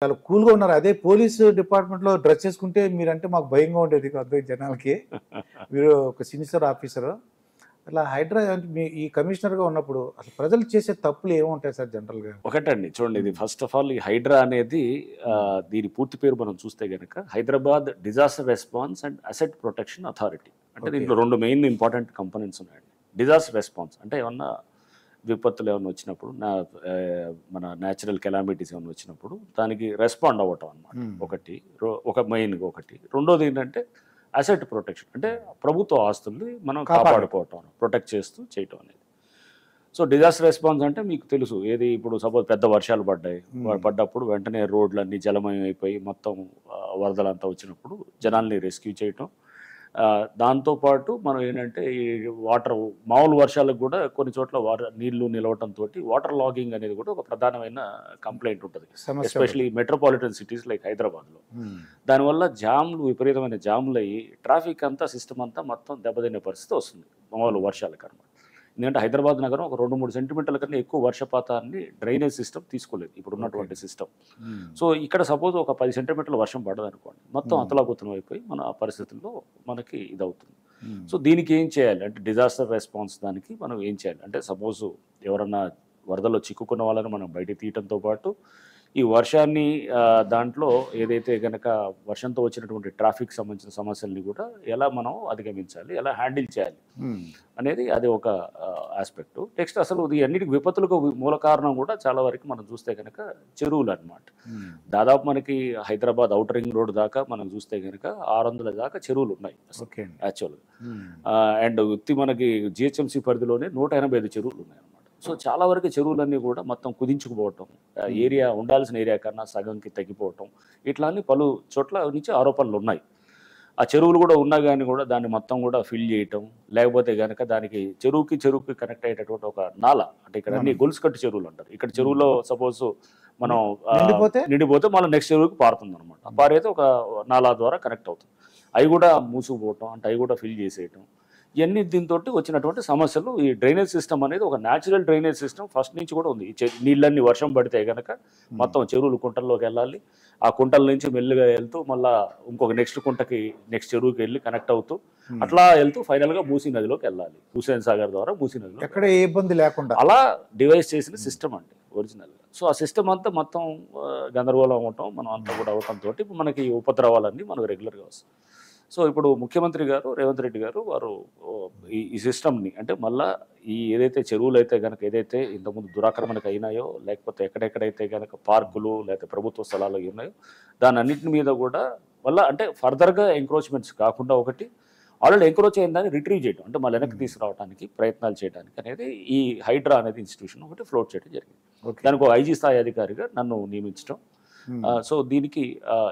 చాలా కూల్‌గా ఉన్నారు. అదే పోలీసు డిపార్ట్‌మెంట్‌లో డ్రెస్ చేసుకుంటే మీరంటే మాకు భయంగా ఉండేది కొద్దిగా జనాలకి. మీరు ఒక సిన్సియర్ ఆఫీసరు. అట్లా హైడ్రా అంటే మీ ఈ కమిషనర్‌గా ఉన్నప్పుడు అసలు ప్రజలు చేసే తప్పులు ఏముంటాయి సార్ జనరల్‌గా? ఒకటండి చూడండి, ఇది హ్మ్. ఫస్ట్ ఆఫ్ ఆల్ ఈ హైడ్రా అనేది హ్మ్. దీని పూర్తి పేరు మనం చూస్తే గనక Hyderabad disaster response and asset protection authority. అంటే ఓకే. దీంట్లో 2 మెయిన్ ఇంపార్టెంట్ కంపోనెంట్స్ ఉన్నాయండి. డిజాస్టర్ రెస్పాన్స్ అంటే ఏమన్నా విపత్తులు ఏమన్నా వచ్చినప్పుడు మన న్యాచురల్ కెలామిటీస్ ఏమన్నా వచ్చినప్పుడు దానికి రెస్పాండ్ అవ్వటం అనమాట. హ్మ్. ఒకటి ఒక మెయిన్‌గా ఒకటి. రెండోది ఏంటంటే అసెట్ ప్రొటెక్షన్ అంటే ప్రభుత్వ ఆస్తుల్ని మనం కాపాడడం. కాపాడుకోవటం, ప్రొటెక్ట్ చేస్తూ చేయటం అనేది. సో డిజాస్టర్ రెస్పాన్స్ అంటే మీకు తెలుసు ఏది ఇప్పుడు సపోజ్ పెద్ద వర్షాలు పడ్డాయి, హ్మ్. పడ్డప్పుడు వెంటనే రోడ్లన్నీ జలమయం అయిపోయి మొత్తం వరదలంతా వచ్చినప్పుడు జనాల్ని రెస్క్యూ చేయటం. దాంతోపాటు మనం ఏంటంటే ఈ వాటర్ మామూలు వర్షాలకు కూడా కొన్ని చోట్ల నీళ్లు నిలవటంతో వాటర్ లాగింగ్ అనేది కూడా ఒక ప్రధానమైన కంప్లైంట్ ఉంటుంది, సమస్య ఎస్పెషలీ ఉంటుంది. మెట్రోపాలిటన్ సిటీస్ లైక్ హైదరాబాద్లో. హ్మ్. దానివల్ల జామ్లు విపరీతమైన జామ్లు అయ్యి ట్రాఫిక్ అంతా సిస్టమ్ అంతా మొత్తం దెబ్బతినే పరిస్థితి వస్తుంది మామూలు వర్షాలకు అనమాట. ఎందుకంటే హైదరాబాద్ నగరం ఒక 2-3 సెంటీమీటర్ల కన్నా ఎక్కువ వర్షపాతాన్ని డ్రైనేజ్ సిస్టమ్ తీసుకోలేదు ఇప్పుడు ఉన్నటువంటి సిస్టమ్. హ్మ్. సో ఇక్కడ సపోజ్ ఒక 10 సెంటీమీటర్ల వర్షం పడదనుకోండి, మొత్తం హ్మ్. అతలాకుతలం అయిపోయి మన ఆ పరిస్థితుల్లో మనకి ఇదవుతుంది. హ్మ్. సో దీనికి ఏం చేయాలి అంటే డిజాస్టర్ రెస్పాన్స్ దానికి మనం ఏం చేయాలి అంటే సపోజ్ ఎవరన్నా వరదలో చిక్కుకున్న వాళ్ళని మనం బయటికి తీయటంతో పాటు ఈ వర్షాన్ని దాంట్లో ఏదైతే కనుక వర్షంతో వచ్చినటువంటి ట్రాఫిక్ సంబంధించిన సమస్యల్ని కూడా ఎలా మనం అధిగమించాలి, ఎలా హ్యాండిల్ చేయాలి హ్మ్. అనేది అది ఒక ఆస్పెక్ట్. నెక్స్ట్ అసలు ఇది అన్నిటికి విపత్తులకు మూల కారణం కూడా చాలా వరకు మనం చూస్తే కనుక చెరువులు అనమాట. హ్మ్. దాదాపు మనకి హైదరాబాద్ ఔటర్ రింగ్ రోడ్ దాకా మనం చూస్తే కనుక 600 దాకా చెరువులు ఉన్నాయి అసలు ఓకే అండి. యాక్చువల్గా. హ్మ్. అండ్ ఉత్తి మనకి జిహెచ్ఎంసీ పరిధిలోనే 185 చెరువులు ఉన్నాయి అనమాట. సో చాలా వరకు చెరువులన్నీ కూడా మొత్తం కుదించుకుపోవటం, ఏరియా ఉండాల్సిన ఏరియా కన్నా సగంకి తగ్గిపోవటం, ఇట్లా అన్ని పలు చోట్ల నుంచి ఆరోపణలు ఉన్నాయి. ఆ చెరువులు కూడా ఉన్నా కానీ కూడా దాన్ని మొత్తం కూడా ఫిల్ చేయటం, లేకపోతే కనుక దానికి చెరువుకి కనెక్ట్ అయ్యేటటువంటి ఒక నాల, అంటే ఇక్కడ అన్ని అవును. గొలుసు కట్టు చెరువులు అంటారు. ఇక్కడ హ్మ్. చెరువులో సపోజ్ మనం నిండిపోతే నిండిపోతే మళ్ళీ నెక్స్ట్ చెరువుకి పారుతుంది అనమాట. పారైతే ఒక నాలా ద్వారా కనెక్ట్ అవుతుంది. అవి కూడా మూసుకుపోవటం, అంటే అవి కూడా ఫిల్ చేసేయటం, ఇవన్నీ దీంతో వచ్చినటువంటి సమస్యలు. ఈ డ్రైనేజ్ సిస్టమ్ అనేది ఒక న్యాచురల్ డ్రైనేజ్ సిస్టమ్ ఫస్ట్ నుంచి కూడా ఉంది. నీళ్ళన్నీ వర్షం పడితే కనుక మొత్తం చెరువులు కుంటల్లోకి వెళ్ళాలి, ఆ కుంటల నుంచి మెల్లిగా వెళ్తూ మళ్ళీ ఇంకొక నెక్స్ట్ కుంటకి నెక్స్ట్ చెరువుకి వెళ్ళి కనెక్ట్ అవుతూ అట్లా వెళ్తూ ఫైనల్గా మూసీ నదిలోకి వెళ్ళాలి, హుస్సేన్ సాగర్ ద్వారా మూసీ నదిలో ఎక్కడ ఏ ఇబ్బంది లేకుండా అలా డివైస్ చేసిన సిస్టమ్ అండి ఒరిజినల్గా. సో ఆ సిస్టమ్ అంతా మొత్తం గందరగోళం అవటం మనం అంతా కూడా అవటంతో ఇప్పుడు మనకి ఈ ఉపద్రవాలన్నీ మనకు రెగ్యులర్గా వస్తాయి. సో ఇప్పుడు ముఖ్యమంత్రి గారు రేవంత్ రెడ్డి గారు వారు ఈ సిస్టమ్ని అంటే మళ్ళా ఈ ఏదైతే చెరువులు అయితే కనుక ఏదైతే ఇంతకుముందు దురాక్రమణకు అయినాయో, లేకపోతే ఎక్కడెక్కడైతే కనుక పార్కులు లేకపోతే ప్రభుత్వ స్థలాలు ఉన్నాయో దాని అన్నింటి మీద కూడా మళ్ళీ అంటే ఫర్దర్గా ఎంక్రోచ్మెంట్స్ కాకుండా ఒకటి ఆల్రెడీ ఎంక్రోచ్ అయిన దాన్ని రిట్రీవ్ చేయడం, అంటే మళ్ళీ వెనక్కి తీసుకురావడానికి ప్రయత్నాలు చేయడానికి అనేది ఈ హైడ్రా అనేది ఇన్స్టిట్యూషన్ ఒకటి ఫ్లోట్ చేయడం జరిగింది. ఓకే. దానికి ఒక ఐజీ స్థాయి అధికారిగా నన్ను నియమించడం. హ్మ్. సో దీనికి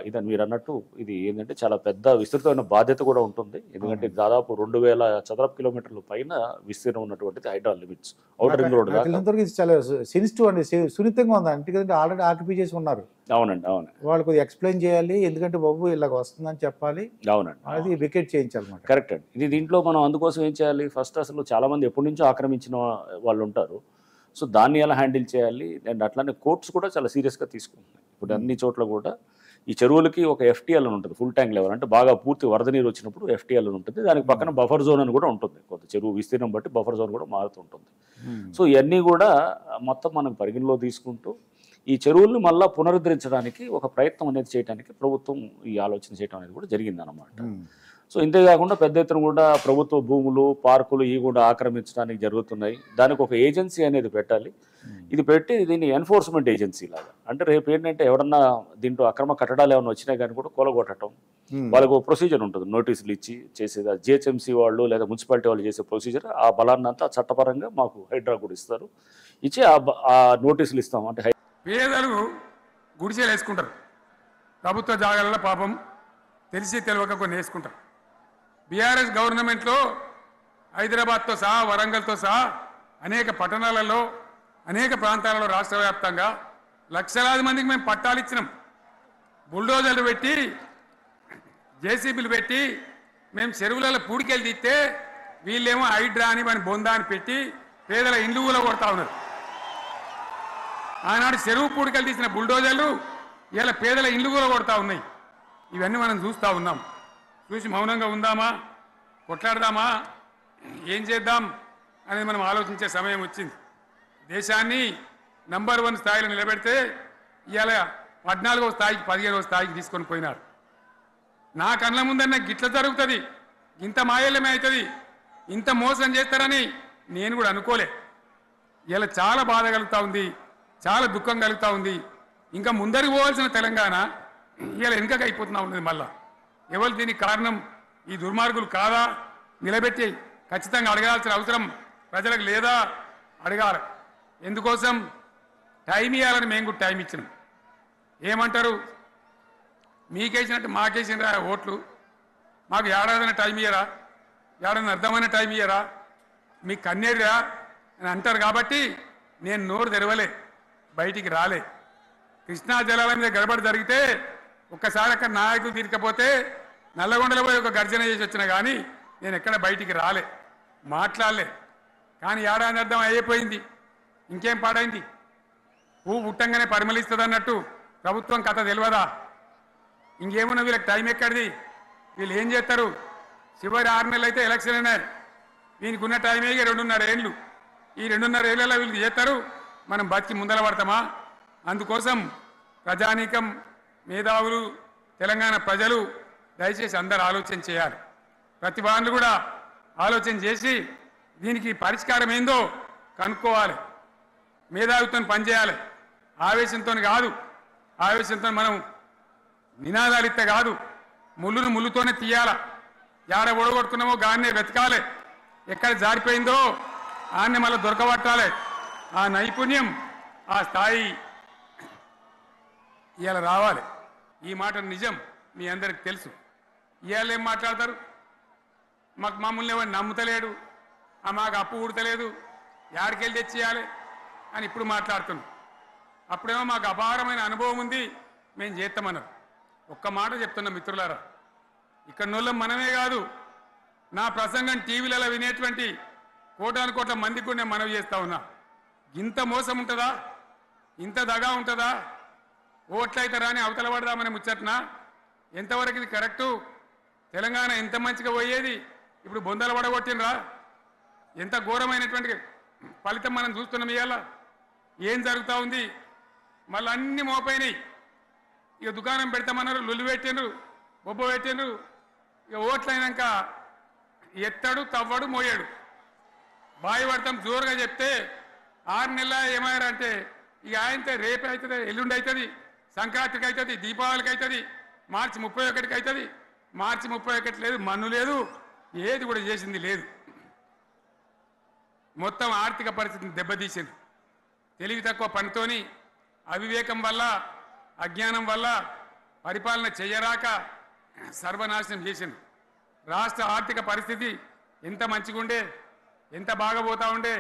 ఇదని మీరు అన్నట్టు ఇది ఏంటంటే చాలా పెద్ద విస్తృతమైన బాధ్యత కూడా ఉంటుంది. ఎందుకంటే దాదాపు 2000 చదరపు కిలోమీటర్ల పైన విస్తీర్ణం ఉన్నటువంటిది HYDRAA limits outer ring road నాకు దాకా. తెలిసినంతవరకు ఇది చాలా సెన్సిటివ్ అండి. సున్నితంగా ఉంది. ఎందుకంటే ఆల్రెడీ ఆక్యుపై చేసి ఉన్నారు. అవునండి, అవును, వాళ్ళు కొద్దిగా ఎక్స్‌ప్లెయిన్ చేయాలి. ఎందుకంటే బాబు ఇలాగ వస్తుందని చెప్పాలి. అవునండి, అది వికెట్ చేయించాలన్నమాట. కరెక్ట్ అండి. ఇది దీంట్లో మనం అందుకోసం ఏం చేయాలి, ఫస్ట్ అసలు చాలామంది ఎప్పటి నుంచో ఆక్రమించిన వాళ్ళు ఉంటారు. సో దాన్ని ఎలా హ్యాండిల్ చేయాలి, అండ్ అట్లానే కోర్ట్స్ కూడా చాలా సీరియస్గా తీసుకుంటున్నాయి ఇప్పుడు అన్ని చోట్ల కూడా. ఈ చెరువులకి ఒక ఎఫ్టీఎల్ అని ఉంటుంది, ఫుల్ ట్యాంక్ లెవెల్, అంటే బాగా పూర్తి వరద నీరు వచ్చినప్పుడు ఎఫ్టీఎల్ అని ఉంటుంది. దానికి పక్కన బఫర్ జోన్ అని కూడా ఉంటుంది, కొంత చెరువు విస్తీర్ణం బట్టి బఫర్ జోన్ కూడా మారుతుంటుంది. సో ఇవన్నీ కూడా మొత్తం మనం పరిగణలో తీసుకుంటూ ఈ చెరువుల్ని మళ్ళీ పునరుద్ధరించడానికి ఒక ప్రయత్నం అనేది చేయడానికి ప్రభుత్వం ఈ ఆలోచన చేయడం అనేది కూడా జరిగిందన్నమాట. సో ఇంతేకాకుండా పెద్ద ఎత్తున కూడా ప్రభుత్వ భూములు, పార్కులు ఇవి కూడా ఆక్రమించడానికి జరుగుతున్నాయి. దానికి ఒక ఏజెన్సీ అనేది పెట్టాలి. ఇది పెట్టి దీన్ని ఎన్ఫోర్స్మెంట్ ఏజెన్సీ లాగా, అంటే రేపు ఏంటంటే ఎవరన్నా దీంట్లో అక్రమ కట్టడాలు ఏమైనా వచ్చినా కానీ కూడా కూలగొట్టడం, వాళ్ళకు ఒక ప్రొసీజర్ ఉంటుంది, నోటీసులు ఇచ్చి చేసేది. జిహెచ్ఎంసీ వాళ్ళు లేదా మున్సిపాలిటీ వాళ్ళు చేసే ప్రొసీజర్, ఆ బలాన్ని అంతా చట్టపరంగా మాకు హైడ్రా కూడా ఇస్తారు, ఇచ్చి ఆ నోటీసులు ఇస్తాం. అంటే పేదలు గుడిసెలు వేసుకుంటారు, ప్రభుత్వ జాగాలలో పాపం తెలిసి తెలియక కొన్ని వేసుకుంటారు. బీఆర్ఎస్ గవర్నమెంట్లో హైదరాబాద్తో సహా వరంగల్తో సహా అనేక పట్టణాలలో అనేక ప్రాంతాలలో రాష్ట్ర వ్యాప్తంగా లక్షలాది మందికి మేము పట్టాలు ఇచ్చినాం. బుల్డోజర్లు పెట్టి జేసీబీలు పెట్టి మేము చెరువులలో పూడికెళ్ళి తీస్తే వీళ్ళేమో హైడ్రా అని మన బొందా అని పెట్టి పేదల ఇండ్లు కూడా కొడతా ఉన్నారు. ఆనాడు చెరువు పూడికలు తీసిన బుల్డోజర్లు ఇలా పేదల ఇండ్లు కూడా కొడతా ఉన్నాయి. ఇవన్నీ మనం చూస్తూ ఉన్నాం. చూసి మౌనంగా ఉందామా, కొట్లాడదామా, ఏం చేద్దాం అనేది మనం ఆలోచించే సమయం వచ్చింది. దేశాన్ని నంబర్ 1 స్థాయిలో నిలబెడితే ఇవాళ 14వ స్థాయికి 15వ స్థాయికి తీసుకొని పోయినారు. నా కళ్ళ ముందన్న గిట్ల జరుగుతుంది, ఇంత మాయల్యమే అవుతుంది, ఇంత మోసం చేస్తారని నేను కూడా అనుకోలే. ఇలా చాలా బాధ కలుగుతూ ఉంది, చాలా దుఃఖం కలుగుతూ ఉంది. ఇంకా ముందరికి పోవాల్సిన తెలంగాణ ఇలా వెనుకకి అయిపోతున్నా ఉన్నది. మళ్ళా ఎవరు దీనికి కారణం? ఈ దుర్మార్గులు కాదా? నిలబెట్టి ఖచ్చితంగా అడగాల్సిన అవసరం ప్రజలకు లేదా? అడగాలి. ఎందుకోసం? టైం ఇవ్వాలని మేము కూడా టైం ఇచ్చినాం. ఏమంటారు? మీకేసినట్టు మాకేసిన ఓట్లు, మాకు ఏడాదిన టైం ఇయ్యరా, ఏడాదిన అర్థమైన టైం ఇయ్యరా, మీకు కన్నేరురా అని అంటారు. కాబట్టి నేను నోరు తెరవలే, బయటికి రాలే. కృష్ణా జలాల మీద గడబడి జరిగితే ఒక్కసారి అక్కడ నాయకులు తీరికపోతే నల్లగొండలో పోయి ఒక గర్జన చేసి వచ్చిన కానీ నేను ఎక్కడ బయటికి రాలే, మాట్లాడలే. కానీ ఏడాది అర్థం అయిపోయింది, ఇంకేం పాడైంది? పువ్వు పుట్టంగానే పరిమళిస్తుంది అన్నట్టు ప్రభుత్వం కథ తెలియదా? ఇంకేమున్నా వీళ్ళకి టైం ఎక్కడిది? వీళ్ళు ఏం చేస్తారు? చివరి 6 నెలలు అయితే ఎలక్షన్ అయినాయి. దీనికి ఉన్న టైమే 2.5 ఏళ్ళు. ఈ 2.5 ఏళ్ళలో వీళ్ళు చేస్తారు, మనం బతికి ముందర పడతామా? అందుకోసం ప్రజానీకం, మేధావులు, తెలంగాణ ప్రజలు దయచేసి అందరూ ఆలోచన చేయాలి. ప్రతి వాళ్ళు కూడా ఆలోచన చేసి దీనికి పరిష్కారం ఏందో కనుక్కోవాలి. మేధావితో పనిచేయాలి, ఆవేశంతో కాదు. ఆవేశంతో మనం నినాదాలు ఇస్తే కాదు, ముళ్ళును ముళ్ళుతోనే తీయాల. యాడ ఓడగొట్టుకున్నామో గాన్నే వెతకాలి, ఎక్కడ జారిపోయిందో ఆన్నే మళ్ళీ దొరకబట్టాలి. ఆ నైపుణ్యం, ఆ స్థాయి ఇవాళ రావాలి. ఈ మాట నిజం, మీ అందరికి తెలుసు. ఇవాళ ఏం మాట్లాడతారు? మమ్మల్ని ఎవరు నమ్ముతలేడు, మాకు అప్పు ఉడతలేదు, యాడికెళ్ళి తెచ్చియాలి అని ఇప్పుడు మాట్లాడుతున్నాం. అప్పుడేమో మాకు అపారమైన అనుభవం ఉంది, మేము చేస్తామన్నారు. ఒక్క మాట చెప్తున్నా మిత్రులారా, ఇక్కడ నోళ్ళం మనమే కాదు, నా ప్రసంగం టీవీలలో వినేటువంటి కోటాను మందికి కూడా నేను మనవి చేస్తా ఉన్నా. ఇంత మోసం ఉంటుందా? ఇంత దగా ఉంటుందా? ఓట్లయితే రాని అవతల పడదామని ముచ్చట్నా? ఎంతవరకు ఇది కరెక్టు? తెలంగాణ ఎంత మంచిగా పోయేది, ఇప్పుడు బొందలు పడగొట్టినరా? ఎంత ఘోరమైనటువంటి ఫలితం మనం చూస్తున్నాం. ఇవాళ ఏం జరుగుతూ ఉంది? మళ్ళీ అన్ని మోపైనాయి. ఇక దుకాణం పెడతామన్నారు, లొల్లు పెట్టిండ్రు, బొబ్బ పెట్టిండ్రు. ఇక ఓట్లయినాక ఎత్తడు, తవ్వడు, మోయాడు. బాయి పడతాం జోరుగా చెప్తే 6 నెలల ఏమయ్యారంటే ఇక ఆయనతో రేపు అవుతుంది, ఎల్లుండి అవుతుంది, సంక్రాంతికి అవుతుంది, దీపావళికి అవుతుంది, మార్చి 31కి అవుతుంది. మార్చి 31 లేదు, మన్ను లేదు, ఏది కూడా చేసింది లేదు. మొత్తం ఆర్థిక పరిస్థితిని దెబ్బతీసింది. తెలివి తక్కువ పనితోని, అవివేకం వల్ల, అజ్ఞానం వల్ల పరిపాలన చేయరాక సర్వనాశనం చేసింది. రాష్ట్ర ఆర్థిక పరిస్థితి ఎంత మంచిగా ఉండే, ఎంత బాగా పోతా ఉండే.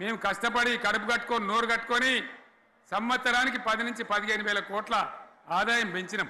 మేము కష్టపడి కడుపు కట్టుకొని, నోరు కట్టుకొని సంవత్సరానికి 10 నుంచి 15 వేల కోట్ల ఆదాయం పెంచినాం.